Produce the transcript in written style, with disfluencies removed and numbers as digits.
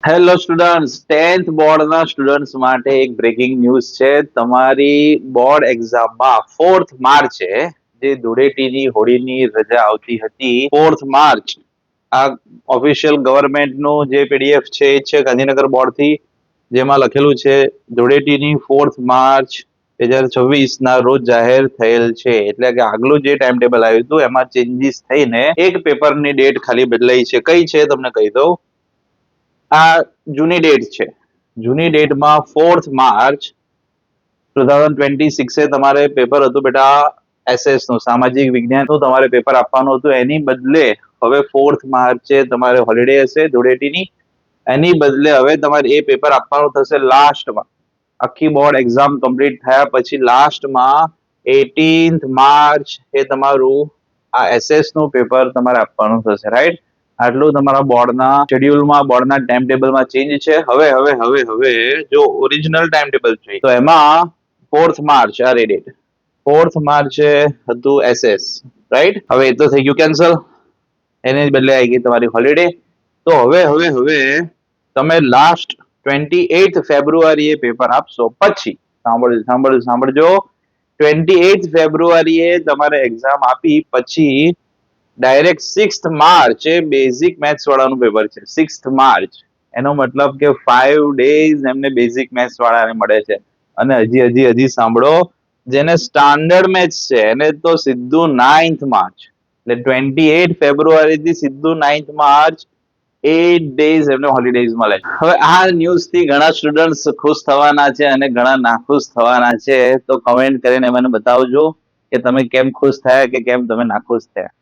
Hello students, 10th બોર્ડના students માટે એક બ્રેકિંગ ન્યૂઝ છે. તમારી બોર્ડ એક્ઝામમાં 4th માર્ચે જે ધૂળેટીની હોળીની રજા આવતી હતી 4th માર્ચ, આ ઓફિશિયલ ગવર્મેન્ટનું જે પીડીએફ છે એ છે ગાંધીનગર બોર્ડથી, જેમાં લખેલું છે ધૂળેટીની 4th માર્ચ 2026 ના રોજ જાહેર થયેલ છે. એટલે કે આગલું જે ટાઈમ ટેબલ આવ્યું હતું એમાં ચેન્જીસ થઈને એક પેપરની ડેટ ખાલી બદલાઈ છે. કઈ છે તમને કહી દઉં. આ જૂની ડેટ છે. જૂની ડેટમાં 4th માર્ચ 2026 તમારે પેપર હતું બેટા એસએસ નું, સામાજિક વિજ્ઞાનનું તમારે પેપર આપવાનું હતું. એની બદલે હવે 4th માર્ચે તમારે હોલિડે હશે ધૂળેટીની. એની બદલે હવે તમારે એ પેપર આપવાનું થશે લાસ્ટમાં. આખી બોર્ડ એક્ઝામ કમ્પ્લીટ થયા પછી લાસ્ટમાં 18th માર્ચ એ તમારું આ એસએસ નું પેપર તમારે આપવાનું થશે. રાઈટ? આટલું તમારા બોર્ડના શેડ્યુલમાં, બોર્ડના ટાઈમ ટેબલમાં ચેન્જ છે. હવે જો ઓરિજિનલ ટાઈમ ટેબલ જોઈએ તો એમાં 4th માર્ચ આ ડેટ, 4th માર્ચે હતું એસએસ. રાઈટ? હવે એ તો થઈ ગયું કેન્સલ, એને બદલે આવી ગઈ તમારી હોલિડે. તો હવે તમે લાસ્ટ 28th ફેબ્રુઆરીએ પેપર આપશો. પછી સાંભળજો, 28th ફેબ્રુઆરીએ તમારે એક્ઝામ આપી પછી ડાયરેક્ટ 6th માર્ચ એ બેઝિક મેથ્સ વાળાનું પેપર છે. 6th માર્ચ એનો મતલબ કે 5 ડેઝ એમને બેઝિક મેથ્સ વાળાને મળે છે. અને હજી સાંભળો, જેને સ્ટાન્ડર્ડ મેથ્સ છે એને તો સીધું 9th માર્ચ, એટલે 28 ફેબ્રુઆરી થી સીધું 9th માર્ચ 8 ડેઝ એમને હોલિડેઝ મળે. હવે આ ન્યૂઝ થી ઘણા સ્ટુડન્ટ્સ ખુશ થવાના છે અને ઘણા નાખુશ થવાના છે. તો કમેન્ટ કરીને મને બતાવજો કે તમે કેમ ખુશ થયા કે કેમ તમે નાખુશ થયા.